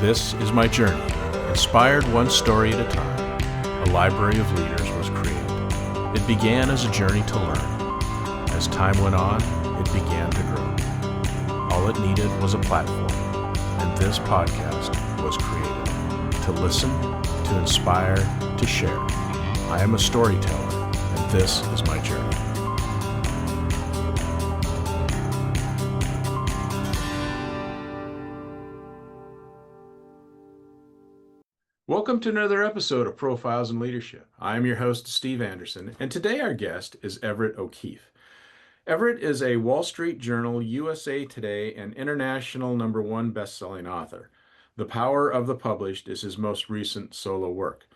This is my journey. Inspired one story at a time, a library of leaders was created. It began as a journey to learn. As time went on, it began to grow. All it needed was a platform, and this podcast was created to listen, to inspire, to share. I am a storyteller, and this is my journey. Welcome to another episode of Profiles in Leadership. I am your host, Steve Anderson, and today our guest is Everett O'Keefe. Everett is a Wall Street Journal, USA Today, and international #1 best-selling author. The Power of the Published is his most recent solo work.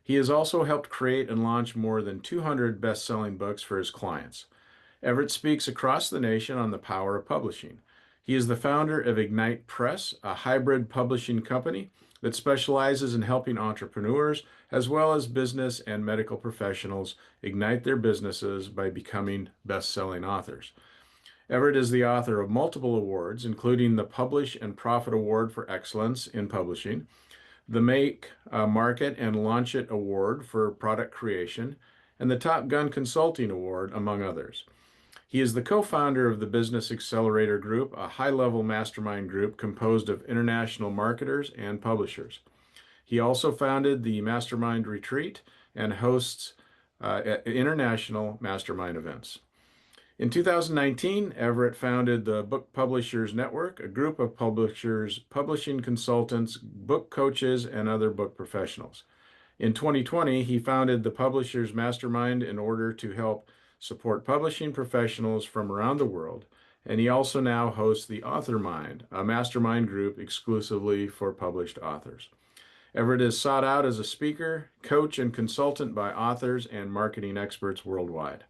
He has also helped create and launch more than 200 best-selling books for his clients. Everett speaks across the nation on the power of publishing. He is the founder of Ignite Press, a hybrid publishing company that specializes in helping entrepreneurs as well as business and medical professionals ignite their businesses by becoming best-selling authors. Everett is the author of multiple awards, including the Publish and Profit Award for Excellence in Publishing, the Make, Market, and Launch It Award for Product Creation, and the Top Gun Consulting Award, among others. He is the co-founder of the Business Accelerator Group, a high-level mastermind group composed of international marketers and publishers. He also founded the Mastermind Retreat and hosts international mastermind events. In 2019, Everett founded the Book Publishers Network, a group of publishers, publishing consultants, book coaches, and other book professionals. In 2020, he founded the Publishers Mastermind in order to help support publishing professionals from around the world, and he also now hosts the AuthorMind, a mastermind group exclusively for published authors. Everett is sought out as a speaker, coach, and consultant by authors and marketing experts worldwide.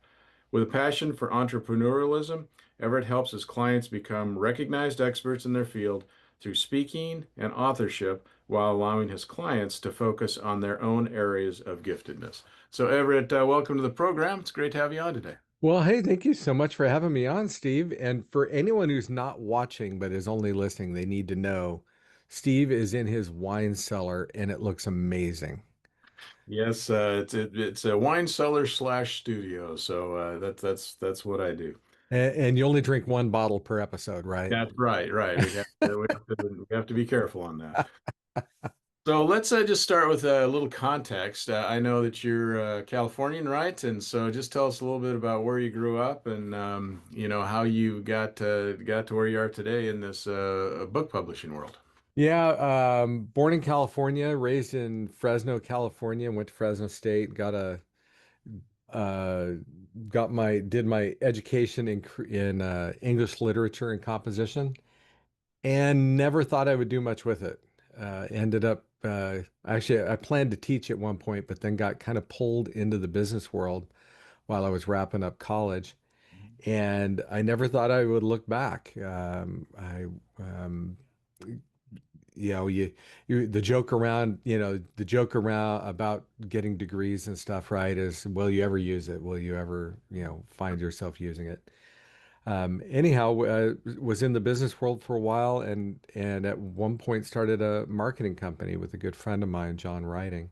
With a passion for entrepreneurialism, Everett helps his clients become recognized experts in their field through speaking and authorship while allowing his clients to focus on their own areas of giftedness. So Everett, welcome to the program. It's great to have you on today. Well, hey, thank you so much for having me on, Steve. And for anyone who's not watching but is only listening, they need to know Steve is in his wine cellar and it looks amazing. Yes, it's a wine cellar slash studio, so that's what I do. And you only drink one bottle per episode, right? That's right, right. We have to be careful on that. So let's just start with a little context. I know that you're Californian, right? And so just tell us a little bit about where you grew up and how you got to where you are today in this book publishing world. Yeah, born in California, raised in Fresno, California, went to Fresno State, uh, did my education in English literature and composition, and never thought I would do much with it. Ended up actually I planned to teach at one point, but then got kind of pulled into the business world while I was wrapping up college, and I never thought I would look back. I you know you the joke around the joke around about getting degrees and stuff, right, is will you ever use it? Will you ever find yourself using it? Anyhow, was in the business world for a while, and at one point started a marketing company with a good friend of mine, John Writing.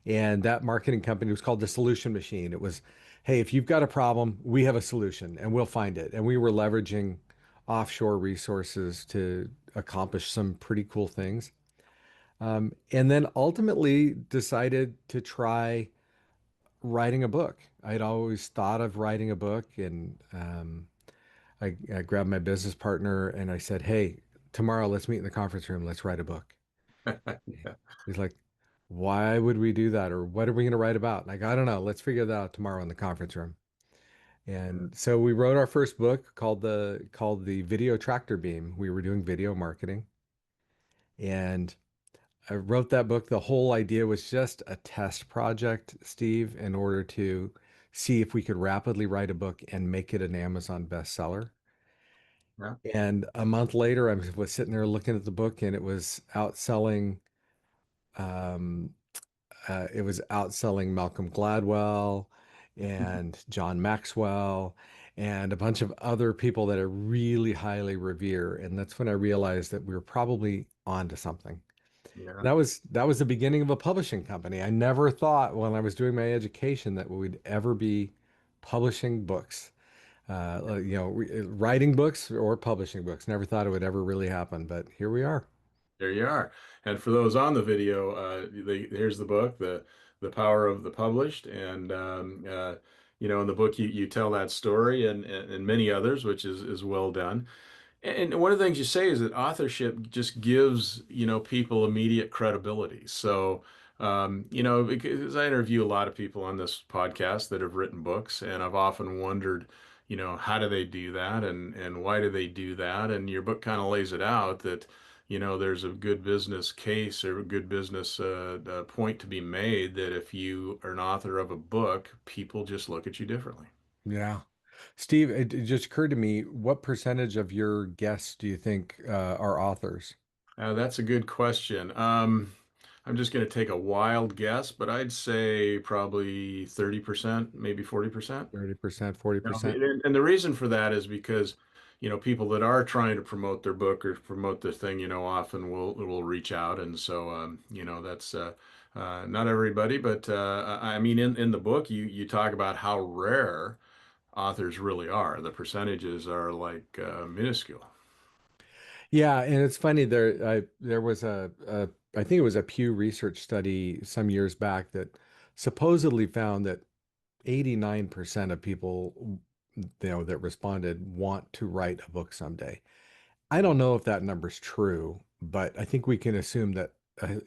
And that marketing company was called the Solution Machine. It was, hey, if you've got a problem, we have a solution and we'll find it. And we were leveraging offshore resources to accomplish some pretty cool things. And then ultimately decided to try writing a book. I'd always thought of writing a book, and I grabbed my business partner and I said, hey, tomorrow let's meet in the conference room. Let's write a book. Yeah. He's like, why would we do that? Or what are we going to write about? Like, I don't know. Let's figure that out tomorrow in the conference room. And so we wrote our first book called the Video Tractor Beam. We were doing video marketing. And I wrote that book. The whole idea was just a test project, Steve, in order to see if we could rapidly write a book and make it an Amazon bestseller. Yeah. And a month later, I was sitting there looking at the book, and um, it was outselling Malcolm Gladwell and John Maxwell and a bunch of other people that I really highly revere. And that's when I realized that we were probably onto something. Yeah. That was the beginning of a publishing company. I never thought when I was doing my education that we'd ever be publishing books. Writing books or publishing books. Never thought it would ever really happen, but here we are. There you are. And for those on the video, here's the book, the Power of the Published, and in the book you tell that story and many others, which is well done. And one of the things you say is that authorship just gives, people immediate credibility. So, because I interview a lot of people on this podcast that have written books, and I've often wondered, how do they do that and why do they do that? And your book kind of lays it out that, there's a good business case or a good business point to be made that if you are an author of a book, people just look at you differently. Yeah. Steve, it just occurred to me, what percentage of your guests do you think are authors? That's a good question. I'm just going to take a wild guess, but I'd say probably 30%, maybe 40%. 30%, You know, 40%? and the reason for that is because, people that are trying to promote their book or promote their thing, often will reach out. And so, that's not everybody, but I mean, in the book, you talk about how rare authors really are. The percentages are like minuscule. Yeah, and it's funny there was I think it was a Pew Research study some years back that supposedly found that 89% of people that responded want to write a book someday. I don't know if that number's true, but I think we can assume that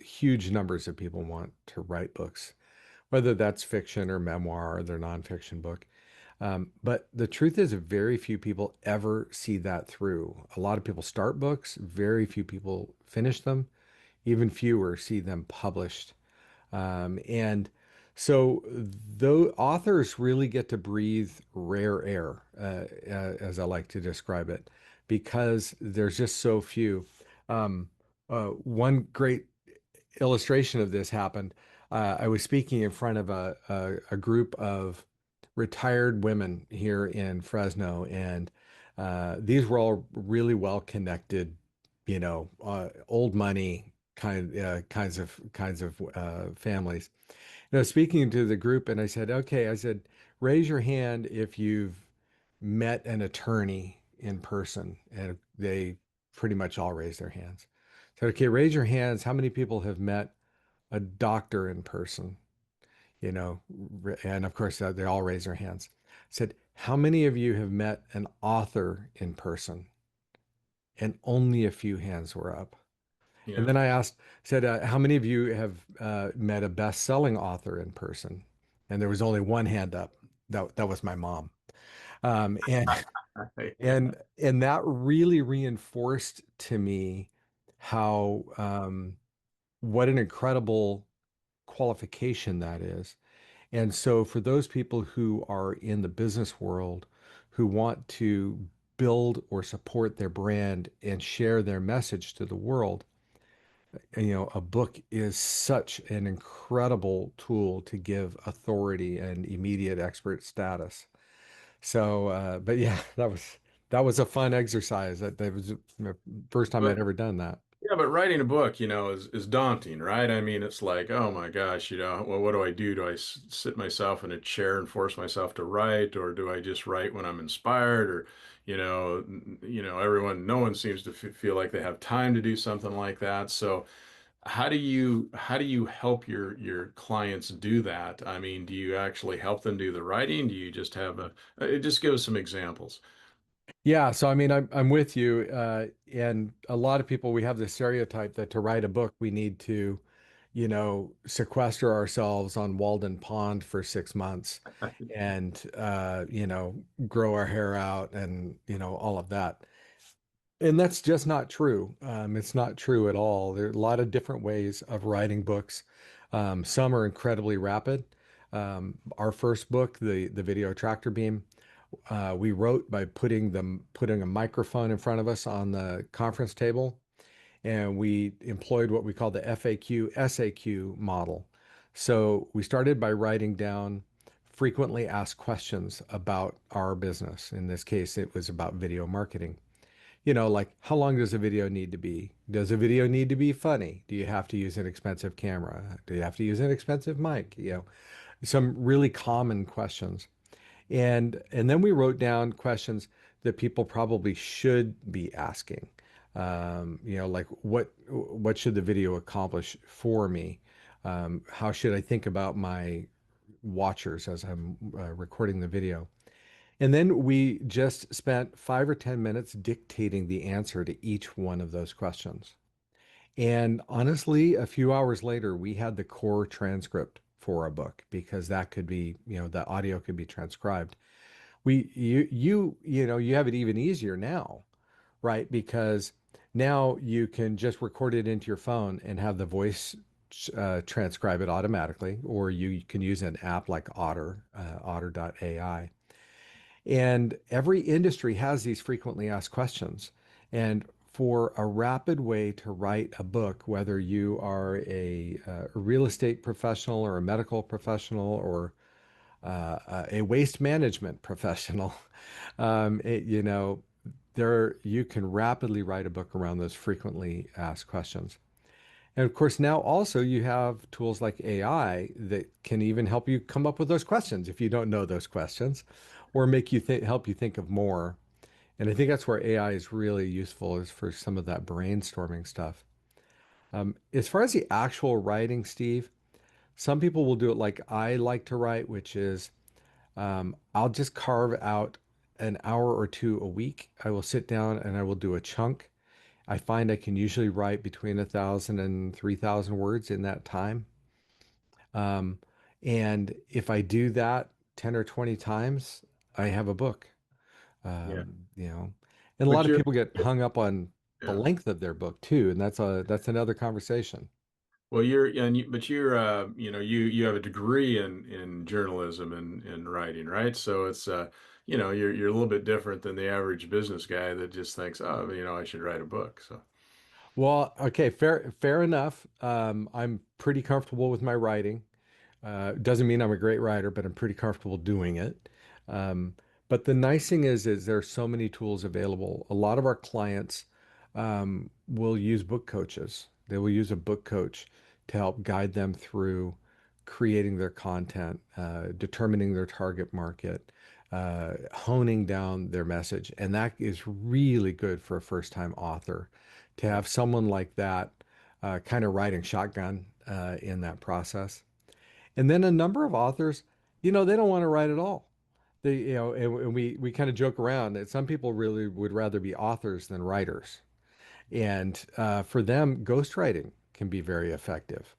huge numbers of people want to write books, whether that's fiction or memoir or their nonfiction book. But the truth is, very few people ever see that through. A lot of people start books, very few people finish them, even fewer see them published. And so the authors really get to breathe rare air, as I like to describe it, because there's just so few. One great illustration of this happened. I was speaking in front of a group of retired women here in Fresno, and these were all really well connected, old money kinds of families. Speaking to the group, and I said, okay, I said, raise your hand if you've met an attorney in person, and they pretty much all raised their hands. I said, okay, raise your hands. How many people have met a doctor in person? And of course, they all raised their hands. I said, how many of you have met an author in person? And only a few hands were up. And Yeah. then I said, how many of you have met a best-selling author in person? And there was only one hand up. That was my mom. And Yeah. and that really reinforced to me how what an incredible qualification that is. And so for those people who are in the business world who want to build or support their brand and share their message to the world, a book is such an incredible tool to give authority and immediate expert status. So, but yeah, that was a fun exercise. That was the first time I'd But ever done that. Yeah, but writing a book, is daunting, right? I mean, it's like, oh my gosh, well, what do I do? Do I sit myself in a chair and force myself to write, or do I just write when I'm inspired? Or, no one seems to feel like they have time to do something like that. So, how do you help your clients do that? I mean, do you actually help them do the writing? Do you just have just give us some examples? Yeah, so I mean, I'm with you, and a lot of people we have this stereotype that to write a book we need to, sequester ourselves on Walden Pond for 6 months, and grow our hair out, and all of that. And that's just not true. It's not true at all. There are a lot of different ways of writing books. Some are incredibly rapid. Our first book, the Video Tractor Beam, we wrote by putting a microphone in front of us on the conference table, and we employed what we call the FAQ SAQ model. So we started by writing down frequently asked questions about our business. In this case, it was about video marketing. Like how long does a video need to be? Does a video need to be funny? Do you have to use an expensive camera? Do you have to use an expensive mic? Some really common questions. And then we wrote down questions that people probably should be asking. Like what should the video accomplish for me? How should I think about my watchers as I'm recording the video? And then we just spent 5 or 10 minutes dictating the answer to each one of those questions. And honestly, a few hours later, we had the core transcript for a book because that could be, the audio could be transcribed. You have it even easier now, right? Because now you can just record it into your phone and have the voice transcribe it automatically, or you can use an app like Otter.ai. And every industry has these frequently asked questions. And for a rapid way to write a book, whether you are a real estate professional or a medical professional or a waste management professional, um, it, you know, you can rapidly write a book around those frequently asked questions. And of course, now also you have tools like AI that can even help you come up with those questions if you don't know those questions, or make you think, help you think of more. And I think that's where AI is really useful is for some of that brainstorming stuff. As far as the actual writing, Steve, some people will do it like I like to write, which is I'll just carve out an hour or two a week. I will sit down and I will do a chunk. I find I can usually write between 1,000 and 3,000 words in that time. Um, and if I do that 10 or 20 times, I have a book. Yeah. Um, you know, and a But lot of you're, people get hung up on the yeah. length of their book too, and that's another conversation. Well, but you're, you have a degree in journalism and writing, right? So it's, you're a little bit different than the average business guy that just thinks, oh, I should write a book. So, Well, okay, fair enough. I'm pretty comfortable with my writing. Doesn't mean I'm a great writer, but I'm pretty comfortable doing it. Um, but the nice thing is there's so many tools available. A lot of our clients will use book coaches. They will use a book coach to help guide them through creating their content, determining their target market, honing down their message. And that is really good for a first-time author to yeah, have someone like that kind of riding shotgun in that process. And then a number of authors, they don't want to write at all. And we kind of joke around that some people really would rather be authors than writers. And for them, ghostwriting can be very effective.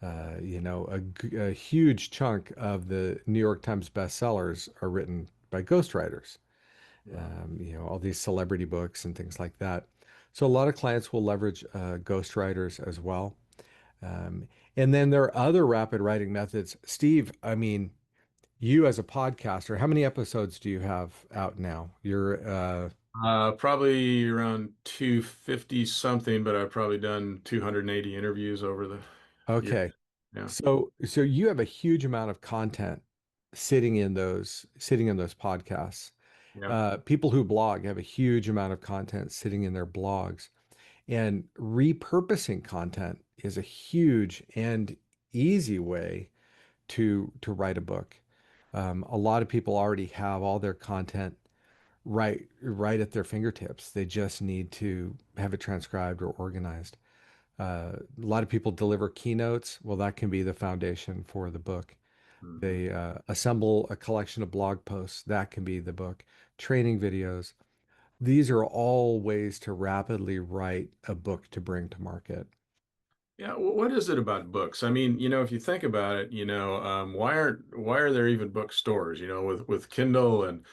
A huge chunk of the New York Times bestsellers are written by ghostwriters. yeah. All these celebrity books and things like that. So a lot of clients will leverage ghostwriters as well. Um, and then there are other rapid writing methods. Steve, I mean, you as a podcaster, how many episodes do you have out now? Probably around 250 something, but I've probably done 280 interviews over the years. Okay. Yeah. So you have a huge amount of content sitting in those podcasts. Yeah. People who blog have a huge amount of content sitting in their blogs. And repurposing content is a huge and easy way to write a book. A lot of people already have all their content right at their fingertips. They just need to have it transcribed or organized. A lot of people deliver keynotes. Well, that can be the foundation for the book. Hmm. They assemble a collection of blog posts. That can be the book. Training videos. These are all ways to rapidly write a book to bring to market. Yeah, what is it about books? I mean, if you think about it, why are there even bookstores? With Kindle and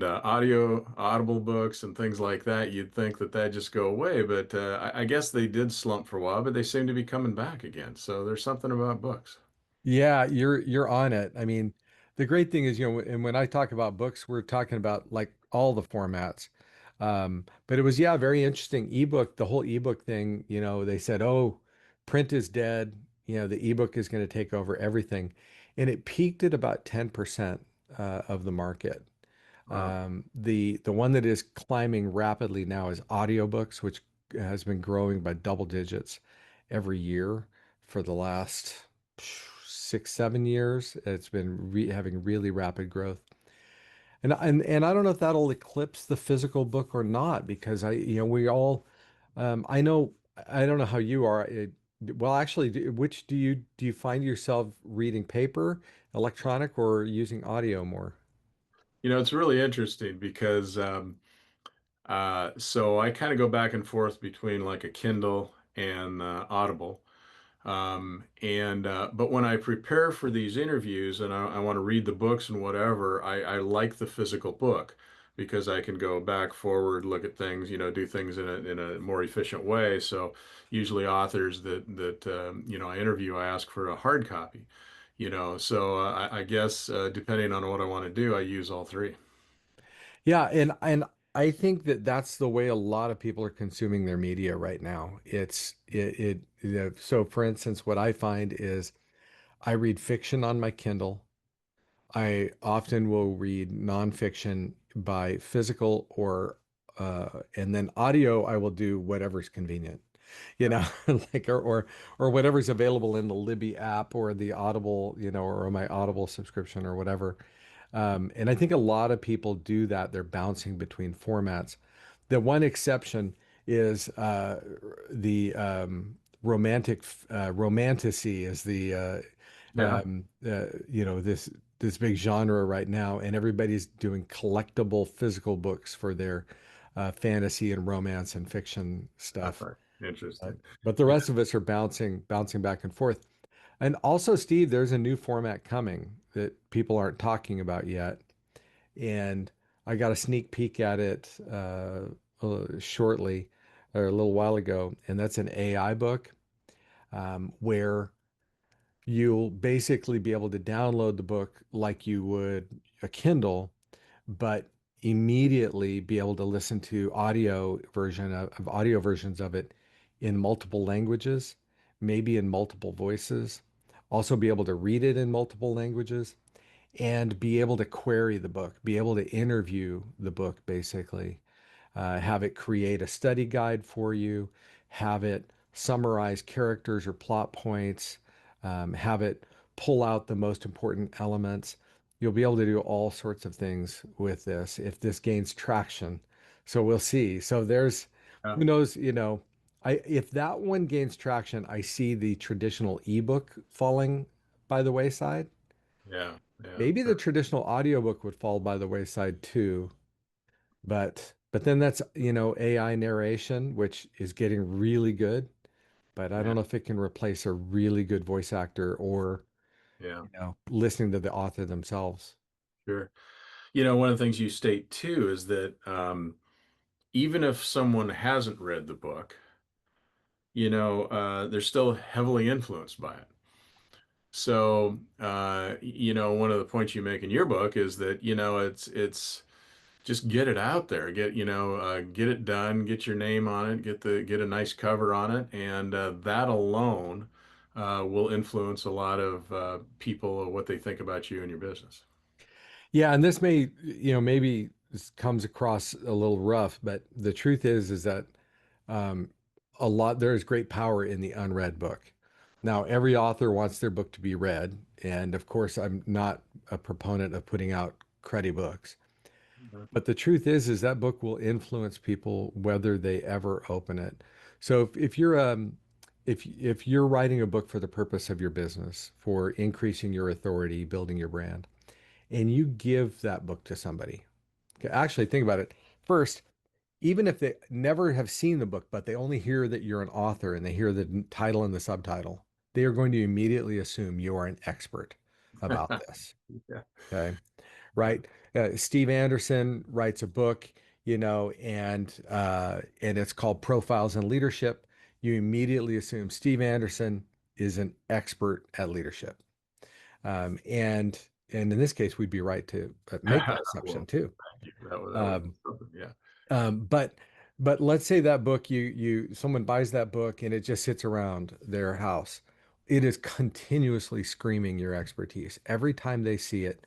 Audible books and things like that, you'd think that just go away, but I guess they did slump for a while, but they seem to be coming back again. So there's something about books. Yeah, you're on it. I mean, the great thing is, and when I talk about books, we're talking about like all the formats. But it was, yeah, very interesting. Ebook, the whole ebook thing, they said, oh, print is dead. The ebook is going to take over everything. And it peaked at about 10% of the market. Wow. The one that is climbing rapidly now is audiobooks, which has been growing by double digits every year for the last 6, 7 years. It's been having really rapid growth. And I don't know if that'll eclipse the physical book or not, because we all, I know, I don't know how you are. Well, actually, which do you find yourself reading, paper, electronic, or using audio more? It's really interesting because so I kind of go back and forth between like a Kindle and Audible. And but when I prepare for these interviews and I want to read the books and whatever, I like the physical book because I can go back, forward, look at things, do things in a more efficient way. So usually authors that I interview, I ask for a hard copy. So I guess depending on what I want to do, I use all three. Yeah, and I think that that's the way a lot of people are consuming their media right now. So for instance, what I find is I read fiction on my Kindle. I often will read nonfiction by physical and then audio, I will do whatever's convenient, Yeah. like, or whatever's available in the Libby app or the Audible, or my Audible subscription or whatever. And I think a lot of people do that. They're bouncing between formats. The one exception is the romanticy is Yeah. this big genre right now, and everybody's doing collectible physical books for their fantasy and romance and fiction stuff. But, Interesting. but the rest of us are bouncing back and forth. And also, Steve, there's a new format coming that people aren't talking about yet. And I got a sneak peek at it shortly, or a little while ago. And that's an AI book, where you'll basically be able to download the book like you would a Kindle, but immediately be able to listen to audio versions of it in multiple languages, maybe in multiple voices. Also be able to read it in multiple languages and be able to query the book, be able to interview the book basically, have it create a study guide for you, have it summarize characters or plot points, have it pull out the most important elements. You'll be able to do all sorts of things with this if this gains traction. So we'll see. So Yeah. who knows, if that one gains traction, I see the traditional ebook falling by the wayside. Yeah. Yeah. Maybe the traditional audiobook would fall by the wayside too. But then that's, AI narration, which is getting really good, but I Yeah. don't know if it can replace a really good voice actor or, Yeah. listening to the author themselves. Sure. One of the things you state too is that even if someone hasn't read the book, they're still heavily influenced by it. So, one of the points you make in your book is that, it's just get it out there, get it done, get your name on it, get a nice cover on it, and that alone will influence a lot of people what they think about you and your business. Yeah, and this may, maybe this comes across a little rough, but the truth is that um, there is great power in the unread book. Now, every author wants their book to be read, and of course, I'm not a proponent of putting out cruddy books. Mhm. But the truth is that book will influence people whether they ever open it. So if you're writing a book for the purpose of your business, for increasing your authority, building your brand, and you give that book to somebody, okay, actually think about it. First, even if they never have seen the book, but they only hear that you're an author and they hear the title and the subtitle, they are going to immediately assume you are an expert about this. Yeah. Okay. Right. Steve Anderson writes a book, and it's called Profiles in Leadership. You immediately assume Steve Anderson is an expert at leadership. And in this case, we'd be right to make that assumption Well, too. thank you. That was Um, something. Yeah. but but let's say that book, someone buys that book and it just sits around their house. It is continuously screaming your expertise. Every time they see it,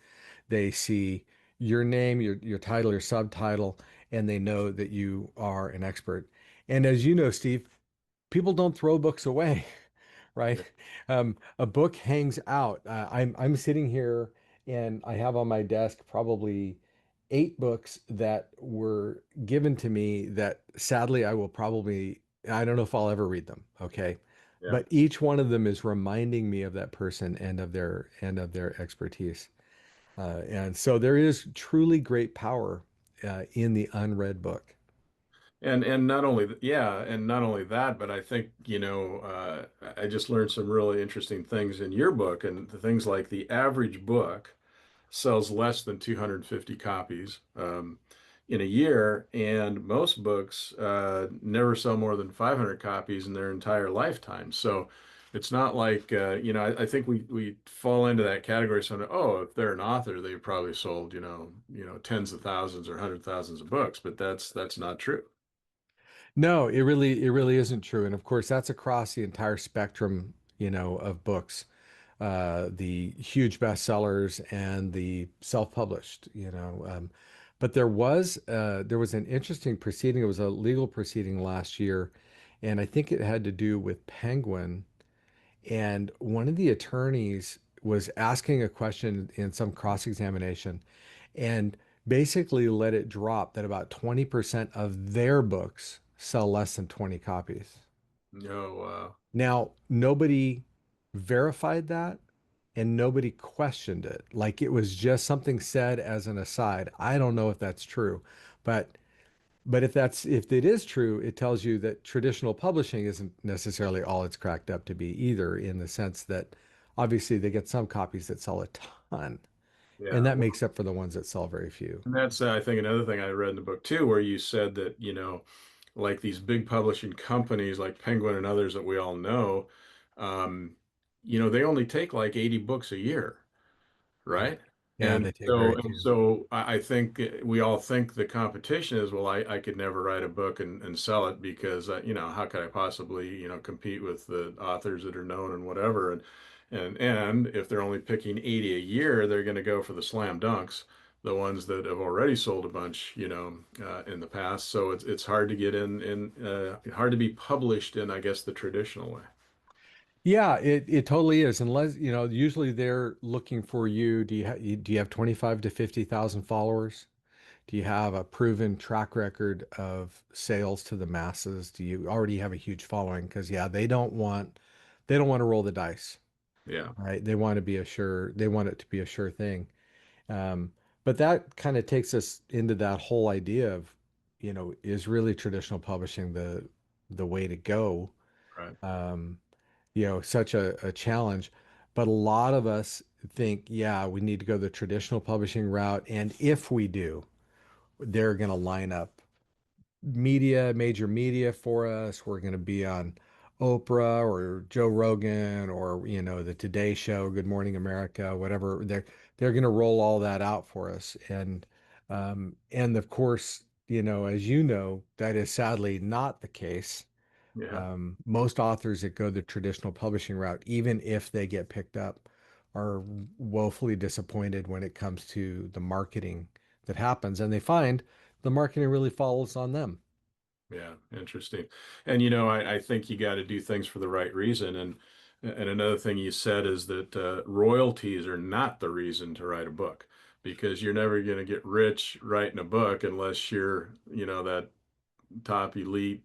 they see your name, your title, your subtitle, and they know that you are an expert. And as you know, Steve, people don't throw books away, right? Yeah. A book hangs out. I'm sitting here and I have on my desk probably 8 books that were given to me that sadly I will probably, I don't know if I'll ever read them, okay? Yeah. But each one of them is reminding me of that person and of their expertise. And so there is truly great power in the unread book. And not only and not only that, but I think, I just learned some really interesting things in your book, and the things like the average book sells less than 250 copies in a year, and most books never sell more than 500 copies in their entire lifetime. So it's not like I think we fall into that category. So oh, if they're an author, they've probably sold tens of thousands or hundred thousands of books, but that's not true. No, it really isn't true. And of course, that's across the entire spectrum, of books. The huge bestsellers and the self-published. But there was an interesting proceeding. It was a legal proceeding last year, and I think it had to do with Penguin. And one of the attorneys was asking a question in some cross-examination and basically let it drop that about 20% of their books sell less than 20 copies. No, Now, nobody verified that and nobody questioned it. Like it was just something said as an aside. I don't know if that's true, but if it is true, it tells you that traditional publishing isn't necessarily all it's cracked up to be either, in the sense that obviously they get some copies that sell a ton, and yeah. that makes up for the ones that sell very few. And that's, I think, another thing I read in the book too, where you said that, like these big publishing companies like Penguin and others that we all know, um, they only take like 80 books a year, Yeah. right? Yeah, they take very And few. so I think we all think the competition is, well, I could never write a book and sell it because, how could I possibly, compete with the authors that are known and whatever. And if they're only picking 80 a year, they're going to go for the slam dunks, the ones that have already sold a bunch, in the past. So it's hard to get in hard to be published in, I guess, the traditional way. Yeah, it totally is. Unless, usually they're looking for you. Do you have 25 to 50,000 followers? Do you have a proven track record of sales to the masses? Do you already have a huge following? Because yeah, they don't want to roll the dice, Yeah, right? They want it to be a sure thing. Um, but that kind of takes us into that whole idea of, is really traditional publishing the way to go? right. Um, such a challenge. But a lot of us think, yeah, we need to go the traditional publishing route. And if we do, they're going to line up major media for us. We're going to be on Oprah or Joe Rogan or, the Today Show, Good Morning America, whatever. They're going to roll all that out for us. And of course, as you know, that is sadly not the case. Yeah. Most authors that go the traditional publishing route, even if they get picked up, are woefully disappointed when it comes to the marketing that happens, and they find the marketing really falls on them. Yeah, interesting. And I think you got to do things for the right reason. And another thing you said is that royalties are not the reason to write a book, because you're never going to get rich writing a book unless you're, that top elite,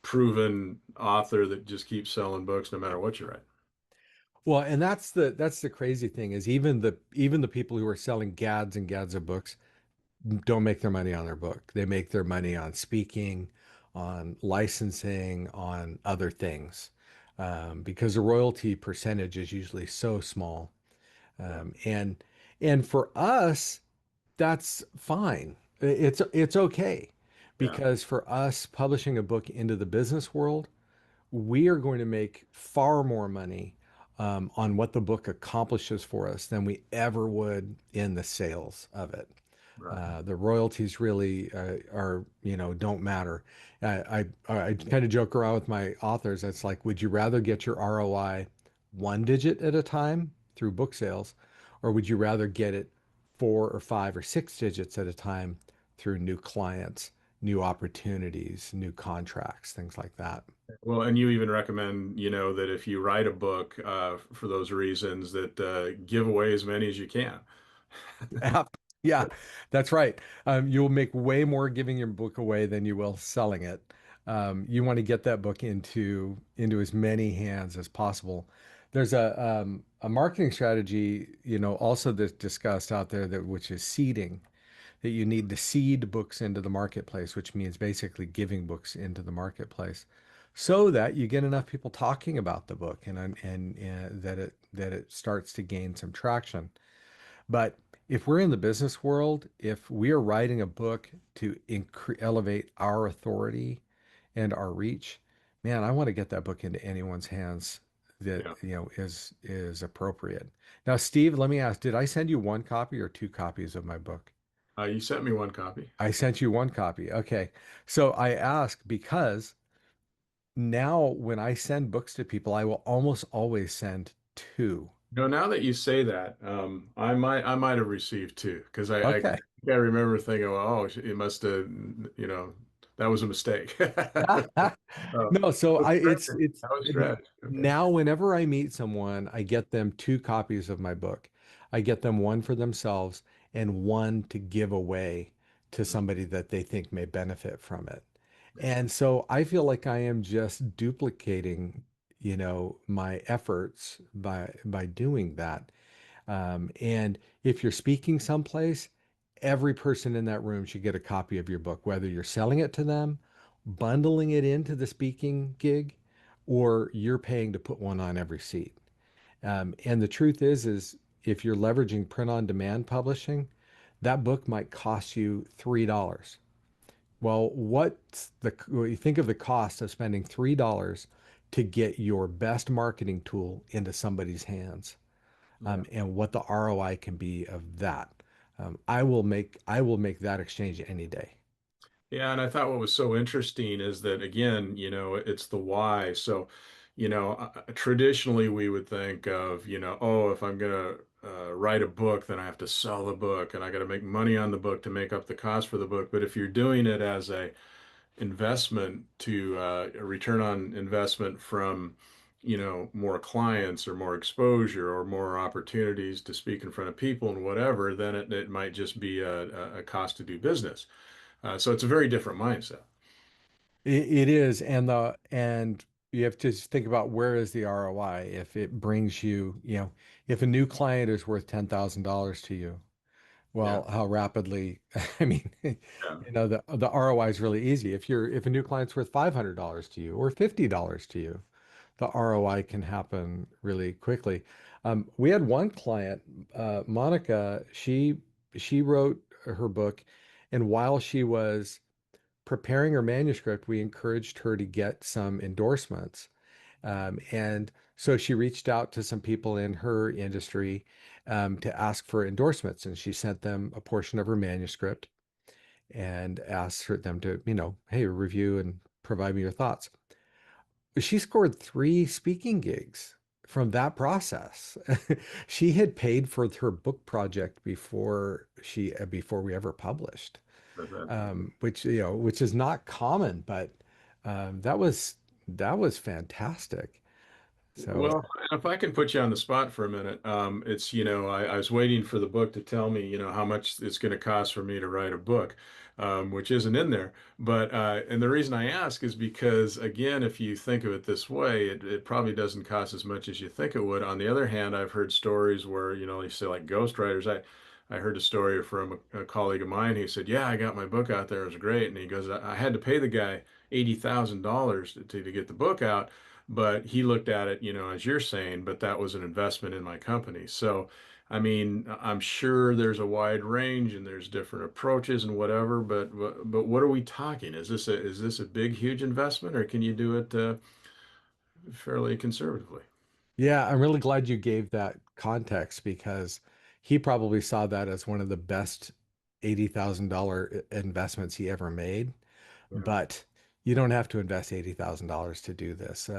proven author that just keeps selling books no matter what you write. Well, and that's the crazy thing is even the people who are selling gads and gads of books don't make their money on their book. They make their money on speaking, on licensing, on other things, because the royalty percentage is usually so small. Yeah. Um, and and for us, that's fine. It's okay, Yeah. because for us publishing a book into the business world, we are going to make far more money on what the book accomplishes for us than we ever would in the sales of it. Right. The royalties really are, don't matter. I kind of joke around with my authors. It's like, would you rather get your ROI one digit at a time through book sales, or would you rather get it four or five or six digits at a time through new clients, new opportunities, new contracts, things like that. Well, and you even recommend, that if you write a book for those reasons, that give away as many as you can. App. Yeah, that's right. You'll make way more giving your book away than you will selling it. You want to get that book into as many hands as possible. There's a marketing strategy, also that's discussed out there that which is seeding, that you need to seed books into the marketplace, which means basically giving books into the marketplace, so that you get enough people talking about the book and that it starts to gain some traction. But if we're in the business world, if we are writing a book to elevate our authority and our reach, man, I want to get that book into anyone's hands that, Yeah. is appropriate. Now, Steve, let me ask, did I send you one copy or two copies of my book? You sent me one copy. I sent you one copy. Okay. So I ask because now when I send books to people, I will almost always send two. Now that you say that, I might have received two because I Okay. think I remember thinking, well, oh, it must have, that was a mistake. Oh, No, so I was it's stretching. it's I was stretched. Okay. now whenever I meet someone, I get them two copies of my book. I get them one for themselves and one to give away to somebody that they think may benefit from it. And so I feel like I am just duplicating, my efforts by doing that. And if you're speaking someplace, every person in that room should get a copy of your book, whether you're selling it to them, bundling it into the speaking gig, or you're paying to put one on every seat. And the truth is if you're leveraging print on demand publishing, that book might cost you $3. Well, you think of the cost of spending $3 to get your best marketing tool into somebody's hands, Yeah. and what the ROI can be of that. I will make that exchange any day. Yeah, and I thought what was so interesting is that again, it's the why. So, traditionally we would think of, oh, if I'm gonna write a book, then I have to sell the book and I got to make money on the book to make up the cost for the book. But if you're doing it as a investment to a return on investment from, more clients or more exposure or more opportunities to speak in front of people and whatever, then it might just be a cost to do business. So it's a very different mindset. It is, and you have to think about where is the ROI. If it brings you, if a new client is worth $10,000 to you, Yeah, well, how rapidly, I mean, yeah, the ROI is really easy. If a new client's worth $500 to you or $50 to you, the ROI can happen really quickly. We had one client, Monica, she wrote her book, and while she was preparing her manuscript, we encouraged her to get some endorsements. And so she reached out to some people in her industry, to ask for endorsements, and she sent them a portion of her manuscript and asked them to, hey, review and provide me your thoughts. She scored three speaking gigs from that process. She had paid for her book project before we ever published, that- which is not common, but that was fantastic. So Well, if I can put you on the spot for a minute, it's, I was waiting for the book to tell me, how much it's going to cost for me to write a book, which isn't in there. But, and the reason I ask is because, again, if you think of it this way, it probably doesn't cost as much as you think it would. On the other hand, I've heard stories where, you say like ghostwriters. I heard a story from a colleague of mine who said, yeah, I got my book out there. It was great. And he goes, I had to pay the guy $80,000 to get the book out. But he looked at it, as you're saying, but that was an investment in my company. So, I mean, I'm sure there's a wide range and there's different approaches and whatever, but what are we talking? Is this a big, huge investment, or can you do it fairly conservatively? yeah, I'm really glad you gave that context because he probably saw that as one of the best $80,000 investments he ever made. Yeah. But you don't have to invest $80,000 to do this.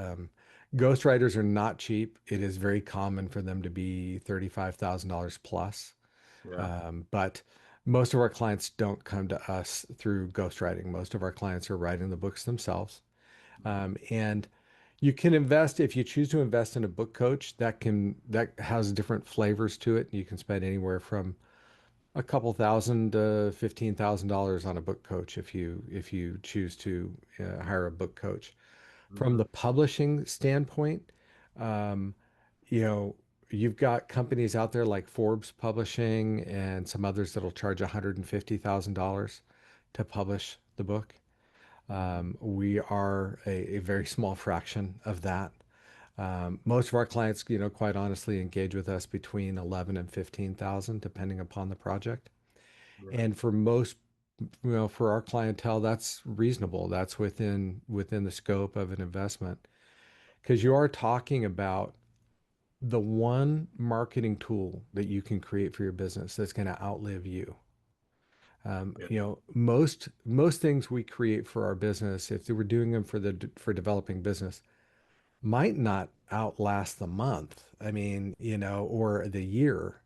Ghostwriters are not cheap. It is very common for them to be $35,000 plus. Yeah. But most of our clients don't come to us through ghostwriting. Most of our clients are writing the books themselves. And you can invest if you choose to invest in a book coach that has different flavors to it. You can spend anywhere from a couple thousand to $15,000 on a book coach if you choose to hire a book coach. From Hmm. the publishing standpoint, um, you know, you've got companies out there like Forbes Publishing and some others that'll charge $150,000 to publish the book. Hmm. We are a very small fraction of that. Most of our clients, quite honestly, engage with us between 11 and 15,000, depending upon the project. Yeah. And for most, for our clientele, that's reasonable. That's within the scope of an investment because you are talking about the one marketing tool that you can create for your business that's going to outlive you. Yeah. Most things we create for our business, if we're doing them for developing business, might not outlast the month. I mean, or the year.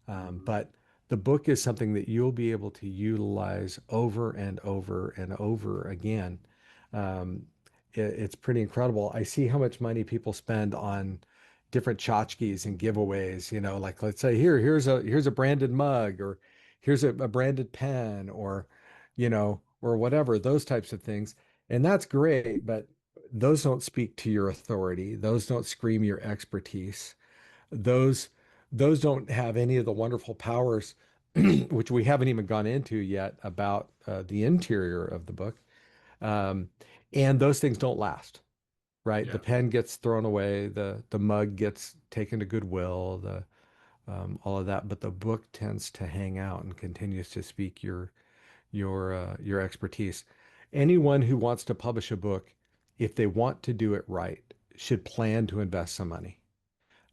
Hmm. But the book is something that you'll be able to utilize over and over and over again. Um, it's pretty incredible. I see how much money people spend on different tchotchkes and giveaways. Like let's say here's a branded mug, or here's a branded pen, or whatever, those types of things. And that's great, but those don't speak to your authority. Those don't scream your expertise. Those those don't have any of the wonderful powers, which we haven't even gone into yet about the interior of the book. Um, and those things don't last, right? The Yeah. pen gets thrown away, the mug gets taken to Goodwill, the all of that, but the book tends to hang out and continues to speak your expertise. Anyone who wants to publish a book, if they want to do it right, should plan to invest some money.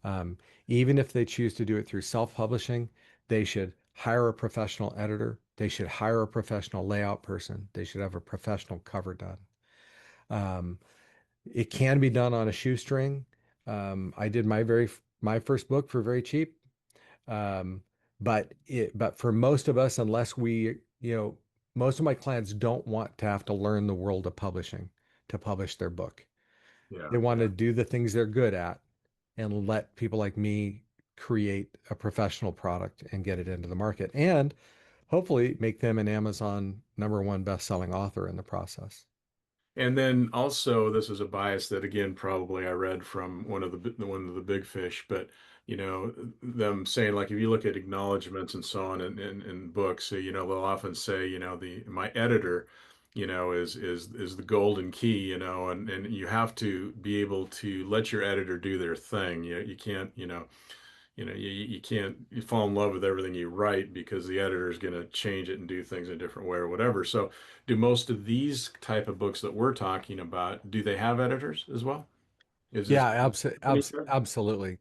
Um, Even if they choose to do it through self-publishing, they should hire a professional editor. They should hire a professional layout person. They should have a professional cover done. Um, it can be done on a shoestring. I did my first book for very cheap. Um, but for most of us, unless most of my clients don't want to have to learn the world of publishing to publish their book. Yeah. They want Yeah. to do the things they're good at and let people like me create a professional product and get it into the market and hopefully make them an Amazon #1 best-selling author in the process. And then also, this is a bias that again probably I read from one of the big fish, but them saying like if you look at acknowledgments and so on in books, so, they'll often say the my editor, is the golden key, and you have to be able to let your editor do their thing. You can't you can't you fall in love with everything you write because the editor is going to change it and do things in a different way or whatever. So, do most of these type of books that we're talking about, do they have editors as well? Is this Yeah, company there? absolutely.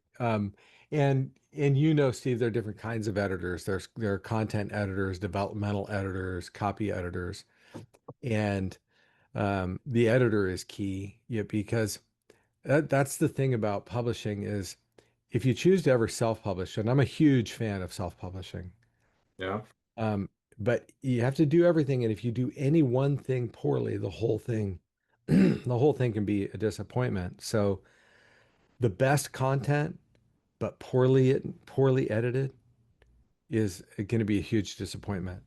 And Steve, there are different kinds of editors. There are content editors, developmental editors, copy editors, and the editor is key. Yeah, because that's the thing about publishing is if you choose to ever self-publish, and I'm a huge fan of self-publishing, Yeah, um, but you have to do everything, and if you do any one thing poorly, the whole thing, the whole thing can be a disappointment. So the best content, but poorly edited, is going to be a huge disappointment.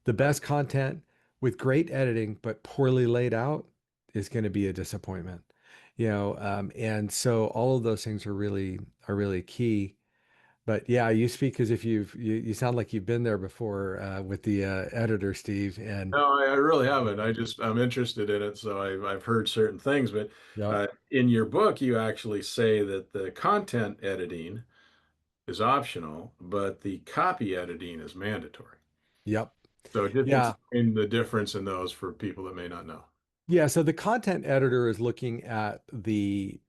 The right. best content with great editing, but poorly laid out, is going to be a disappointment. And so all of those things are really key. But yeah, you speak as if you sound like you've been there before with the editor, Steve. And No, I really haven't. I'm interested in it, so I've heard certain things, but yep, in your book, you actually say that the content editing is optional, but the copy editing is mandatory. yep, So just yeah, explain the difference in those for people that may not know. yeah. So the content editor is looking at the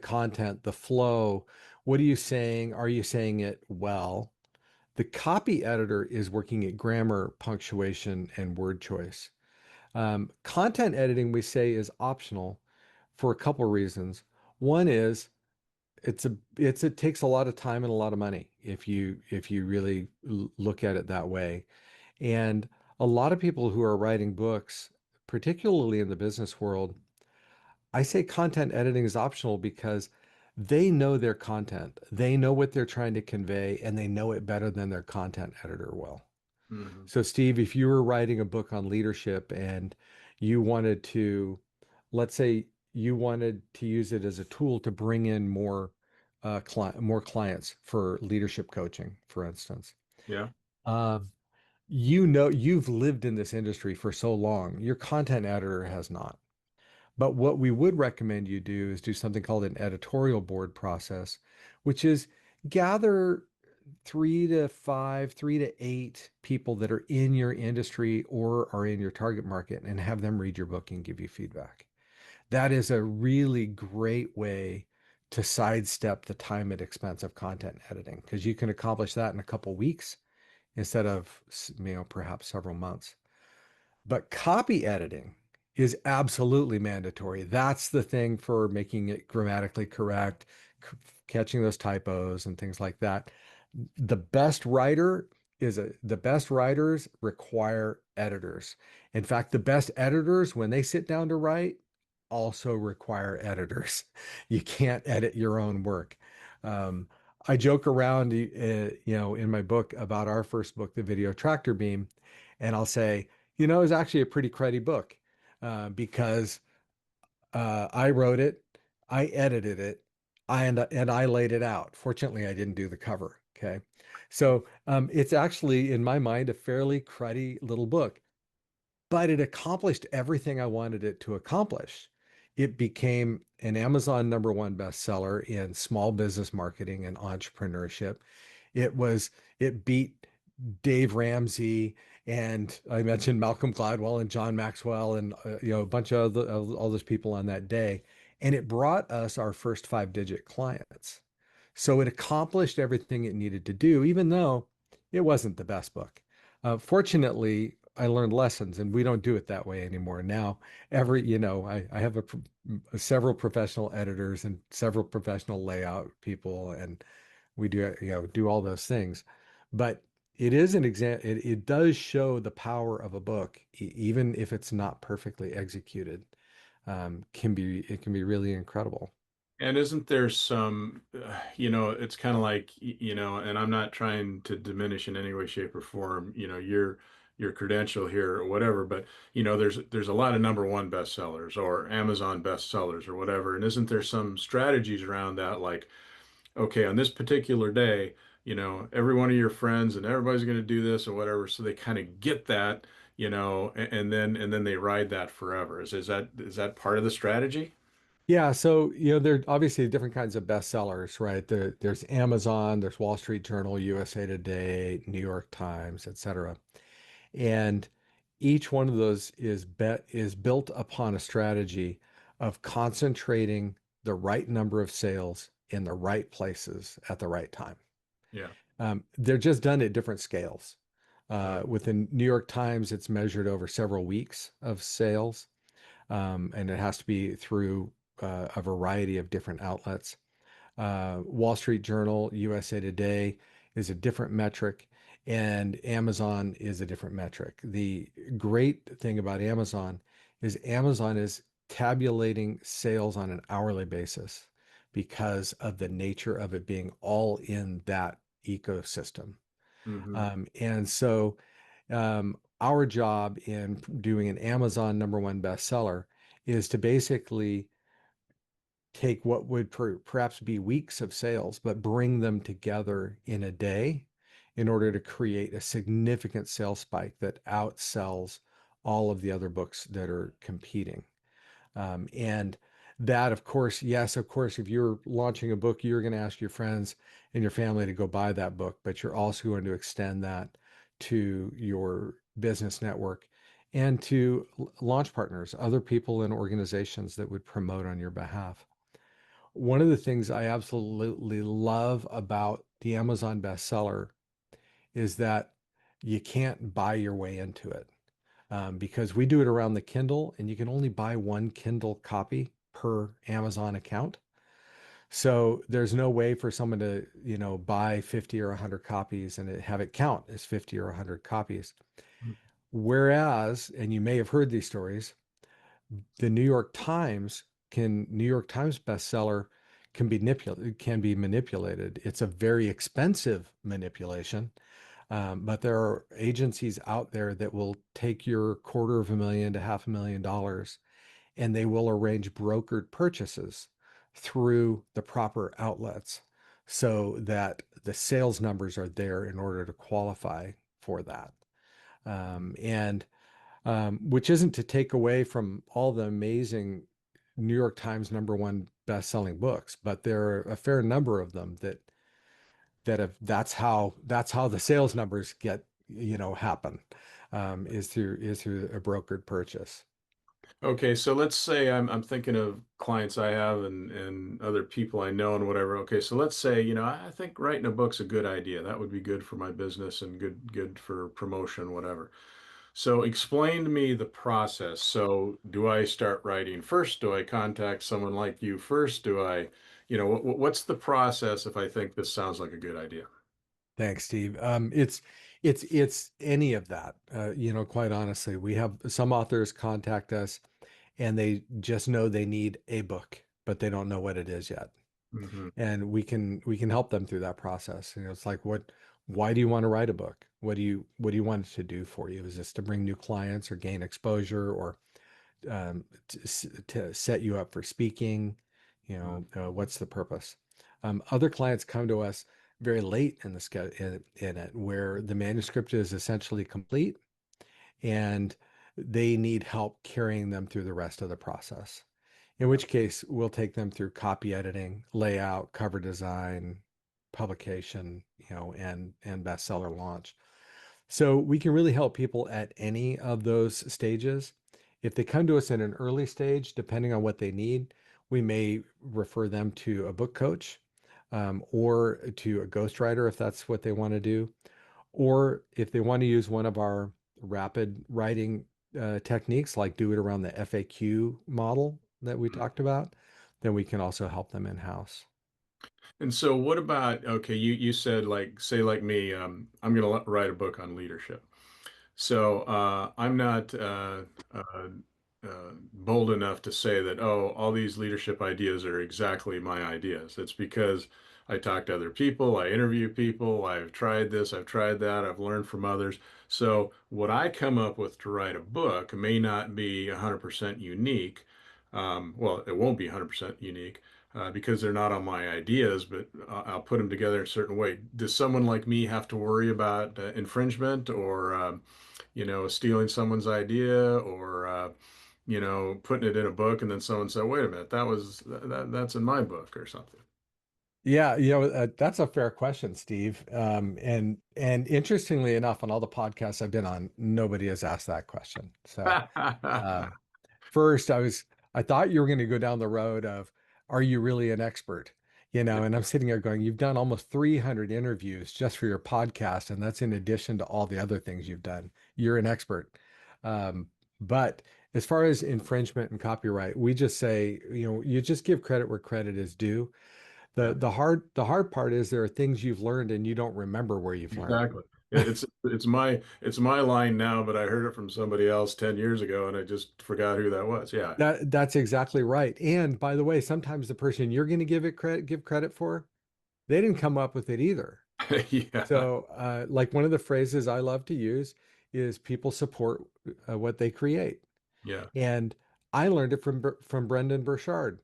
content, the flow. What are you saying? Are you saying it well? The copy editor is working at grammar, punctuation, and word choice. Content editing, we say, is optional for a couple reasons. One is it takes a lot of time and a lot of money if you really look at it that way. And a lot of people who are writing books, particularly in the business world, I say content editing is optional because they know their content. They know what they're trying to convey, and they know it better than their content editor will. Hmm. So, Steve, if you were writing a book on leadership and you wanted to, let's say you wanted to use it as a tool to bring in more clients for leadership coaching, for instance, Yeah. um, you know you've lived in this industry for so long, your content editor has not. But what we would recommend you do is do something called an editorial board process, which is gather 3 to 5, 3 to 8 people that are in your industry or are in your target market and have them read your book and give you feedback. That is a really great way to sidestep the time and expense of content editing because you can accomplish that in a couple weeks instead of, perhaps several months. But copy editing is absolutely mandatory. That's the thing for making it grammatically correct, catching those typos and things like that. The best writer the best writers require editors. In fact, the best editors, when they sit down to write, also require editors. You can't edit your own work. Um, I joke around, in my book about our first book, The Video Tractor Beam, and I'll say, it was actually a pretty cruddy book because I wrote it, I edited it, and I laid it out. Fortunately, I didn't do the cover. Okay, so it's actually in my mind a fairly cruddy little book, but it accomplished everything I wanted it to accomplish. It became an Amazon #1 bestseller in small business marketing and entrepreneurship. It beat Dave Ramsey, and I mentioned Malcolm Gladwell and John Maxwell and a bunch of all those people on that day. And it brought us our first 5-digit clients. So it accomplished everything it needed to do, even though it wasn't the best book. Fortunately, I learned lessons, and we don't do it that way anymore. Now, I have several professional editors and several professional layout people, and we do all those things. But it is an it does show the power of a book, even if it's not perfectly executed. It can be really incredible. And isn't there some, it's kind of like, and I'm not trying to diminish in any way, shape, or form, your credential here or whatever, but there's a lot of #1 bestsellers or Amazon bestsellers or whatever. And isn't there some strategies around that, like, okay, on this particular day, every one of your friends and everybody's going to do this or whatever, so they kind of get that, and then they ride that forever. Is that part of the strategy? Yeah, so there are obviously different kinds of bestsellers, right? There's Amazon, there's Wall Street Journal, USA Today, New York Times, etc. And each one of those is built upon a strategy of concentrating the right number of sales in the right places at the right time. Yeah. They're just done at different scales. Uh, With the New York Times, it's measured over several weeks of sales, and it has to be through a variety of different outlets. Wall Street Journal, USA Today is a different metric, and Amazon is a different metric. The great thing about Amazon is tabulating sales on an hourly basis because of the nature of it being all in that ecosystem. hmm And so our job in doing an Amazon #1 bestseller is to basically take what would perhaps be weeks of sales, but bring them together in a day in order to create a significant sales spike that outsells all of the other books that are competing. And that, of course, yes, of course, if you're launching a book, you're going to ask your friends and your family to go buy that book, but you're also going to extend that to your business network and to launch partners, other people and organizations that would promote on your behalf. One of the things I absolutely love about the Amazon bestseller is that you can't buy your way into it because we do it around the Kindle and you can only buy one Kindle copy per Amazon account. So there's no way for someone to, buy 50 or 100 copies and have it count as 50 or 100 copies. Whereas, and you may have heard these stories, the New York Times bestseller can be manipulated. It's a very expensive manipulation, but there are agencies out there that will take your $250,000 to $500,000, and they will arrange brokered purchases through the proper outlets so that the sales numbers are there in order to qualify for that. And Which isn't to take away from all the amazing New York Times #1 best-selling books, but there are a fair number of them that have that's how the sales numbers happen, is through a brokered purchase. Okay, so let's say I'm thinking of clients I have and other people I know and whatever. Okay, so let's say, I think writing a book's a good idea. That would be good for my business and good for promotion, whatever. So explain to me the process. So do I start writing first? Do I contact someone like you first? Do I, what's the process if I think this sounds like a good idea? Thanks, Steve. It's any of that. Quite honestly, we have some authors contact us and they just know they need a book, but they don't know what it is yet. Hmm. And we can help them through that process. It's like, why do you want to write a book? What do you want it to do for you? Is this to bring new clients or gain exposure, or to set you up for speaking? What's the purpose? Other clients come to us very late in in it, where the manuscript is essentially complete and they need help carrying them through the rest of the process. In Yeah. which case, we'll take them through copy editing, layout, cover design, publication, and bestseller launch. So we can really help people at any of those stages. If they come to us at an early stage, depending on what they need, we may refer them to a book coach, or to a ghostwriter if that's what they want to do. Or if they want to use one of our rapid writing techniques, like do it around the FAQ model that we talked about, then we can also help them in-house. And so what about, okay, you said like, say like me, I'm going to write a book on leadership. So I'm not bold enough to say that, oh, all these leadership ideas are exactly my ideas. It's because I talk to other people, I interview people, I've tried this, I've tried that, I've learned from others. So what I come up with to write a book may not be 100% unique. Well, it won't be 100% unique. Because they're not on my ideas, but I'll put them together in a certain way. Does someone like me have to worry about infringement or stealing someone's idea or putting it in a book and then someone said, "Wait a minute, that's in my book" or something? Yeah, that's a fair question, Steve. And interestingly enough, on all the podcasts I've been on, nobody has asked that question. So um, first, I thought you were going to go down the road of, are you really an expert? And I'm sitting here going, you've done almost 300 interviews just for your podcast, and that's in addition to all the other things you've done. You're an expert. But as far as infringement and copyright, we just say, you just give credit where credit is due. Yeah, The hard part is there are things you've learned and you don't remember where you've learned them. exactly. It's my line now, but I heard it from somebody else 10 years ago and I just forgot who that was. Yeah. That's exactly right. And by the way, sometimes the person you're going to give credit for, they didn't come up with it either. Yeah. So, like one of the phrases I love to use is people support what they create. Yeah. And I learned it from Brendan Burchard.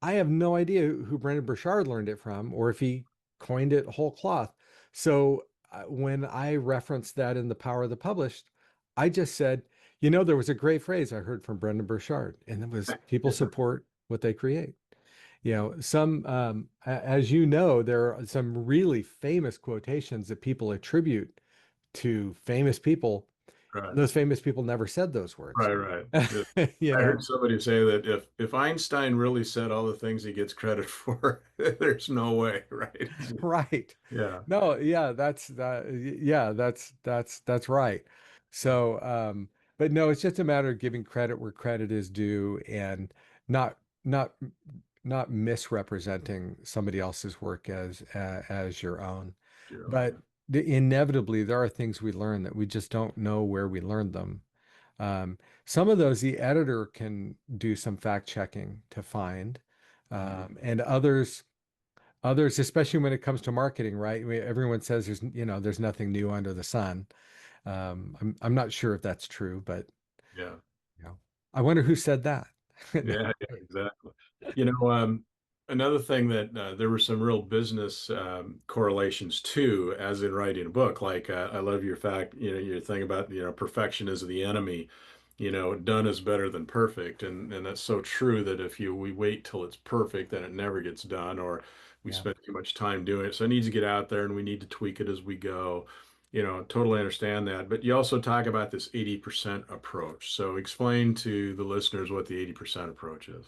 I have no idea who Brendan Burchard learned it from or if he coined it whole cloth. So when I referenced that in The Power of the Published, I just said, there was a great phrase I heard from Brendan Burchard, and it was people support what they create. As you know, there are some really famous quotations that people attribute to famous people. Right. Those famous people never said those words. Right, right. Yeah. You I heard know, somebody say that if Einstein really said all the things he gets credit for, there's no way, right? right. Yeah. No, yeah, that's right. Yeah. So, but no, it's just a matter of giving credit where credit is due, and not not misrepresenting somebody else's work as your own, Your own, but inevitably there are things we learn that we just don't know where we learned them. Some of those the editor can do some fact checking to find, yeah. and others, especially when it comes to marketing, right? Everyone says there's nothing new under the sun. I'm not sure if that's true, but Yeah. you know, I wonder who said that. No. Yeah, yeah, exactly. Another thing that there were some real business correlations too, as in writing a book. Like I love your fact, your thing about perfection is the enemy. Done is better than perfect, and that's so true that if we wait till it's perfect, then it never gets done, or we Yeah. spend too much time doing it. So it needs to get out there, and we need to tweak it as we go. Totally understand that. But you also talk about this 80% approach. So explain to the listeners what the 80% approach is.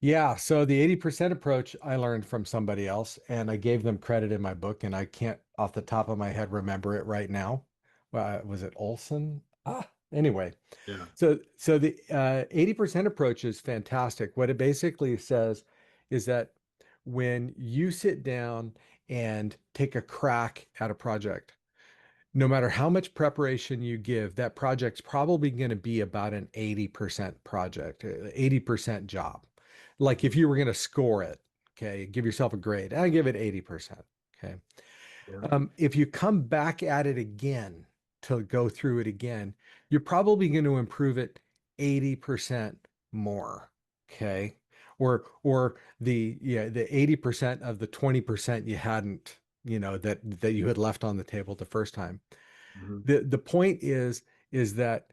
Yeah, so the 80% approach I learned from somebody else, and I gave them credit in my book, and I can't off the top of my head remember it right now. Was it Olson? Anyway, Yeah. so the 80% approach is fantastic. What it basically says is that when you sit down and take a crack at a project, no matter how much preparation you give, that project's probably going to be about an 80% project, 80% job. Like if you were going to score it, okay, give yourself a grade, I give it 80%. Okay. Yeah. If you come back at it again to go through it again, you're probably going to improve it 80% more. Okay. The 80% of the 20% you hadn't, that you had left on the table the first time. Hmm. The point is that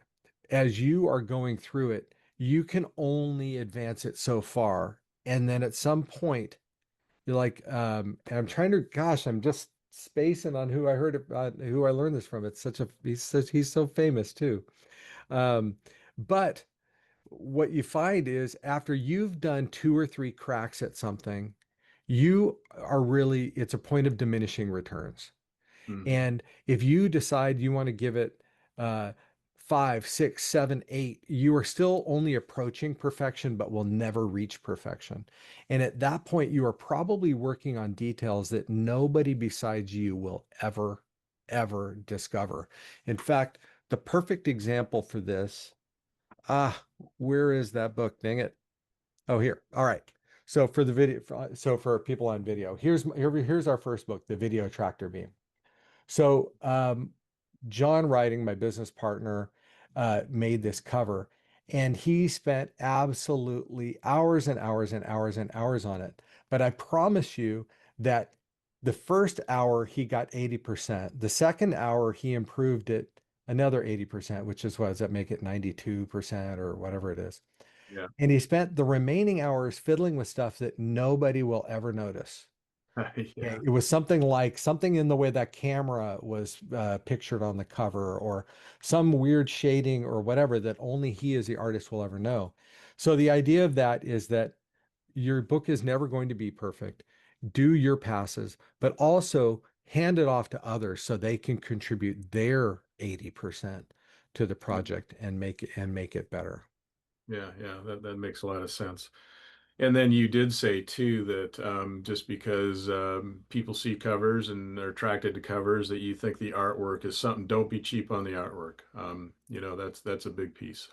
as you are going through it, you can only advance it so far. And then at some point, you're like, and I'm just spacing on who I heard about, who I learned this from. He's so famous too. But what you find is after you've done two or three cracks at something, it's a point of diminishing returns. Hmm. And if you decide you want to give it uh, five, six, seven, eight, you are still only approaching perfection, but will never reach perfection. And at that point, you are probably working on details that nobody besides you will ever discover. In fact, the perfect example for this, ah, where is that book? Dang it. Oh, here. All right. So for the video, so for people on video, here's our first book, The Video Tractor Beam. So, John Writing, my business partner, made this cover, and he spent absolutely hours and hours and hours and hours on it. But I promise you that the first hour he got 80%. The second hour he improved it another 80%, which is what does that make it 92% or whatever it is. Yeah. And he spent the remaining hours fiddling with stuff that nobody will ever notice. Yeah. Okay, it was something in the way that camera was pictured on the cover, or some weird shading or whatever that only he as the artist will ever know. So the idea of that is that your book is never going to be perfect. Do your passes, but also hand it off to others so they can contribute their 80% to the Yeah. project and make it better. Yeah. Yeah. That makes a lot of sense. And then you did say too that just because people see covers and are attracted to covers, that you think the artwork is something. Don't be cheap on the artwork. That's a big piece.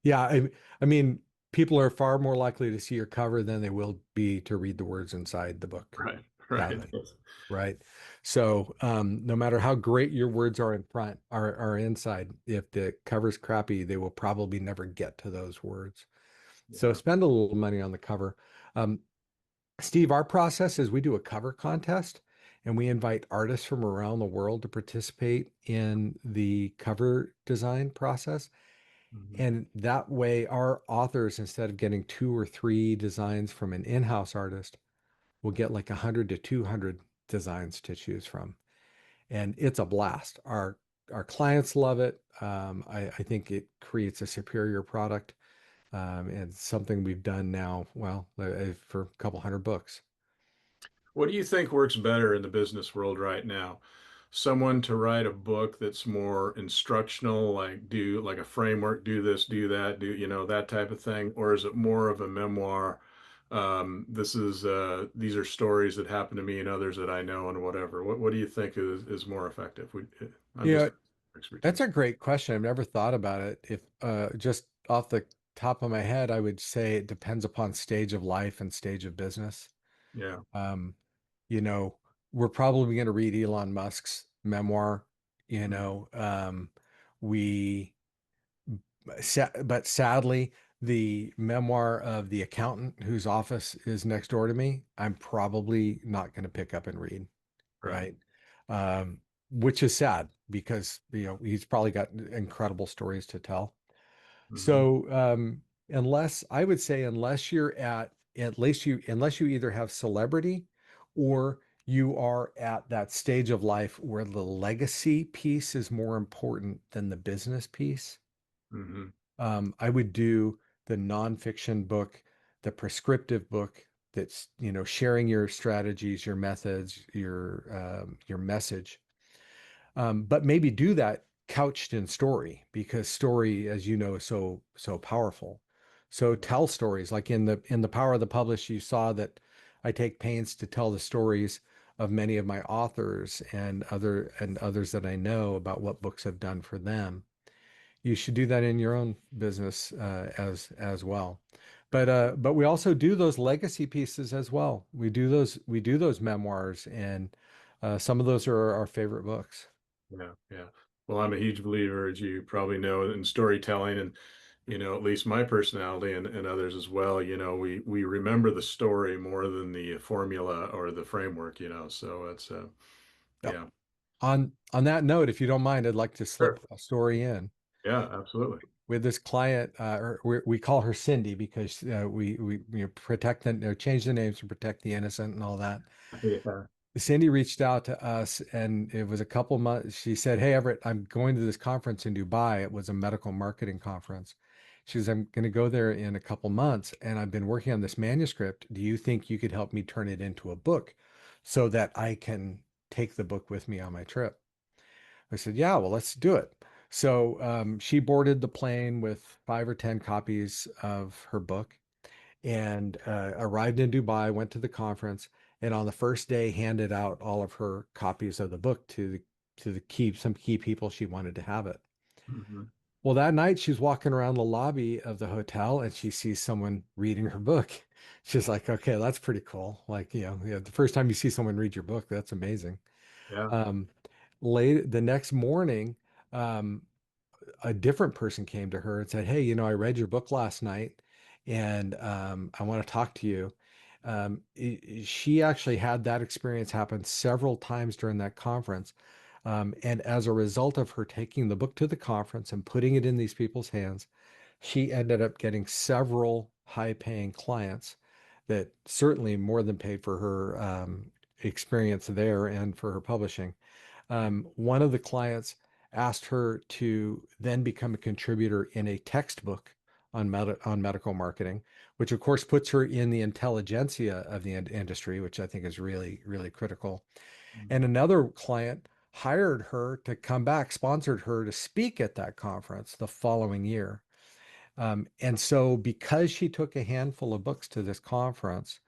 Yeah, I mean, people are far more likely to see your cover than they will be to read the words inside the book, Right. Right. sadly, right? So, no matter how great your words are in front, are inside, if the cover's crappy, they will probably never get to those words. So, Yeah. spend a little money on the cover. Um, Steve, our process is we do a cover contest and we invite artists from around the world to participate in the cover design process. Mhm. And that way, our authors, instead of getting two or three designs from an in-house artist, will get like 100 to 200 designs to choose from. And it's a blast. Our clients love it. I think it creates a superior product. And something we've done now, well, for a couple hundred books. What do you think works better in the business world right now? Someone to write a book that's more instructional, like do like a framework, do this, do that, do that type of thing, or is it more of a memoir This is these are stories that happen to me and others that I know and whatever. What do you think is more effective? I'm Yeah, just that's expertise. a great question. I've never thought about it. If just off the top of my head, I would say it depends upon stage of life and stage of business. Yeah. Um, you know, we're probably going to read Elon Musk's memoir. You Mhm. know, we, but sadly, the memoir of the accountant whose office is next door to me, I'm probably not going to pick up and read, Right. right? Um, which is sad because, he's probably got incredible stories to tell. Hmm. So, unless I would say, unless you either have celebrity or you are at that stage of life where the legacy piece is more important than the business piece, Hmm. I would do the nonfiction book, the prescriptive book that's, sharing your strategies, your methods, your message, but maybe do that couched in story because story, as you know, is so powerful. So Yeah. tell stories like in the Power of the Publish. You saw that I take pains to tell the stories of many of my authors and others that I know about what books have done for them. You should do that in your own business as well. But we also do those legacy pieces as well. We do those memoirs, and some of those are our favorite books. Yeah. Yeah. Well, I'm a huge believer, as you probably know, in storytelling, and at least my personality and others as well. We remember the story more than the formula or the framework. So it's Yep. yeah. On that note, if you don't mind, I'd like to slip Sure. a story in. Yeah, absolutely. With this client, we call her Cindy because we protect change the names to protect the innocent and all that. Yeah. Cindy reached out to us, and it was a couple months. She said, "Hey, Everett, I'm going to this conference in Dubai. It was a medical marketing conference." She says, "I'm going to go there in a couple months, and I've been working on this manuscript. Do you think you could help me turn it into a book so that I can take the book with me on my trip?" I said, "Yeah, well, let's do it." So she boarded the plane with 5 or 10 copies of her book and arrived in Dubai, went to the conference, and on the first day handed out all of her copies of the book to some key people she wanted to have it. Hmm. Well, that night she's walking around the lobby of the hotel and she sees someone reading her book. She's like, "Okay, that's pretty cool." Like, the first time you see someone read your book, that's amazing. Yeah. Um, Late the next morning, um, a different person came to her and said, "Hey, I read your book last night and I want to talk to you." She actually had that experience happen several times during that conference. And as a result of her taking the book to the conference and putting it in these people's hands, she ended up getting several high paying clients that certainly more than paid for her experience there and for her publishing. One of the clients asked her to then become a contributor in a textbook on medical marketing, which of course puts her in the intelligentsia of the industry, which I think is really, really critical. And another client hired her to come back, sponsored her to speak at that conference the following year. And so, because she took a handful of books to this conference,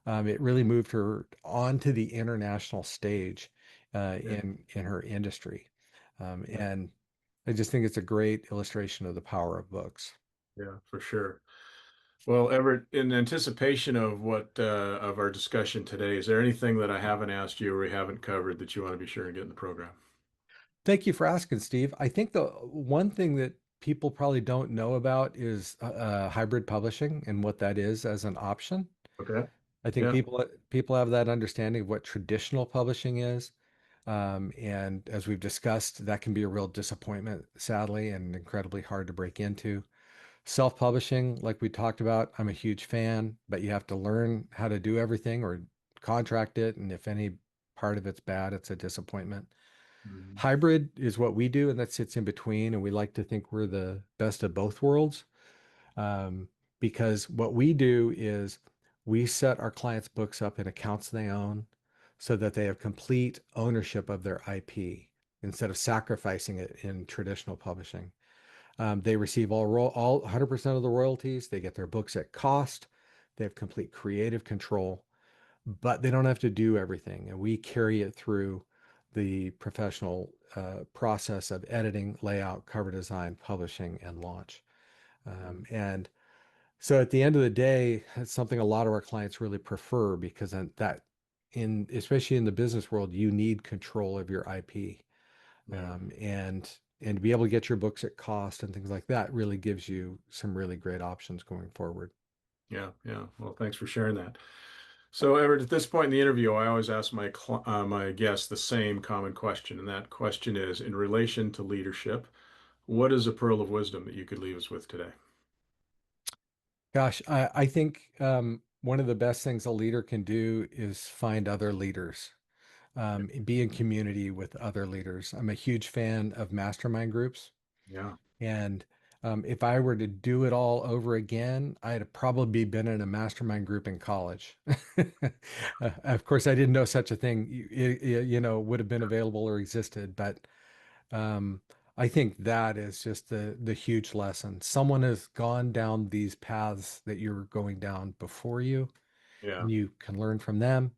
it really moved her onto the international stage Yeah. in her industry. Yeah. And I just think it's a great illustration of the power of books. Yeah, for sure. Well, Everett, in anticipation of what of our discussion today, is there anything that I haven't asked you or we haven't covered that you want to be sure and get in the program? Thank you for asking, Steve. I think the one thing that people probably don't know about is hybrid publishing and what that is as an option. Okay. I think Yeah. people have that understanding of what traditional publishing is. And as we've discussed, that can be a real disappointment, sadly, and incredibly hard to break into. Self-publishing, like we talked about, I'm a huge fan, but you have to learn how to do everything or contract it. And if any part of it's bad, it's a disappointment. Mhm. Hybrid is what we do, and that sits in between. And we like to think we're the best of both worlds, um, because what we do is we set our clients' books up in accounts they own so that they have complete ownership of their IP instead of sacrificing it in traditional publishing. They receive all 100% of the royalties. They get their books at cost. They have complete creative control, but they don't have to do everything. And we carry it through the professional process of editing, layout, cover design, publishing, and launch. And so at the end of the day, it's something a lot of our clients really prefer because that especially in the business world, you need control of your IP. Yeah. And to be able to get your books at cost and things like that really gives you some really great options going forward. Yeah. Yeah. Well, thanks for sharing that. So, Everett, at this point in the interview, I always ask my guests the same common question, and that question is, in relation to leadership, what is a pearl of wisdom that you could leave us with today? Gosh, I think one of the best things a leader can do is find other leaders, be in community with other leaders. I'm a huge fan of mastermind groups. Yeah. And if I were to do it all over again, I'd have probably been in a mastermind group in college. Of course, I didn't know such a thing, would have been available or existed. But um, I think that is just the huge lesson. Someone has gone down these paths that you're going down before you, Yeah. and you can learn from them,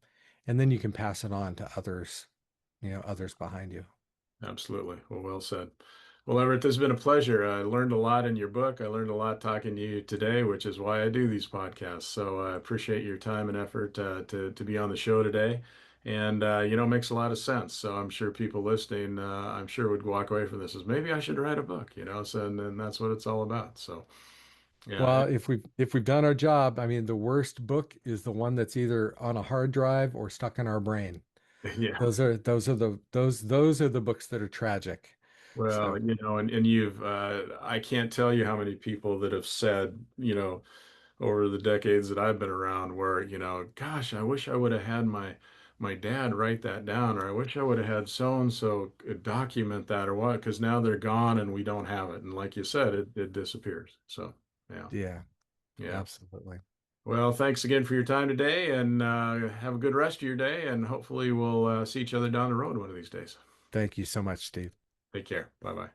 and then you can pass it on to others, others behind you. Absolutely. Well said. Well, Everett, this has been a pleasure. I learned a lot in your book. I learned a lot talking to you today, which is why I do these podcasts. So I appreciate your time and effort to be on the show today. And, it makes a lot of sense. So I'm sure people listening, I'm sure would walk away from this as maybe I should write a book, so, and that's what it's all about. So, yeah, Well, if we've done our job, I mean, the worst book is the one that's either on a hard drive or stuck in our brain. yeah. Those are the books that are tragic. Well, So and you've, I can't tell you how many people that have said, over the decades that I've been around where, gosh, I wish I would have had my dad write that down, or I wish I would have had so and so document that or what, because now they're gone and we don't have it. And like you said, it disappears. So yeah, yeah, yeah. absolutely. Well, thanks again for your time today, and have a good rest of your day, and hopefully we'll see each other down the road one of these days. Thank you so much, Steve. Take care. Bye bye.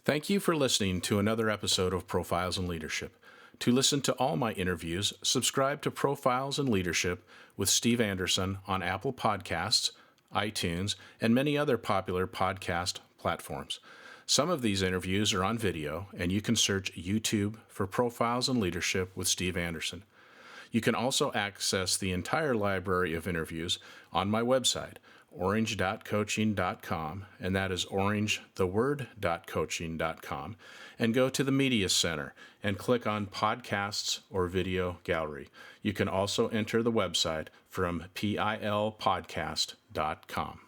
Thank you for listening to another episode of Profiles in Leadership. To listen to all my interviews, subscribe to Profiles in Leadership with Steve Anderson on Apple Podcasts, iTunes, and many other popular podcast platforms. Some of these interviews are on video, and you can search YouTube for Profiles in Leadership with Steve Anderson. You can also access the entire library of interviews on my website, orange.coaching.com, and that is orangetheword.coaching.com, and go to the Media Center and click on Podcasts or Video Gallery. You can also enter the website from pilpodcast.com.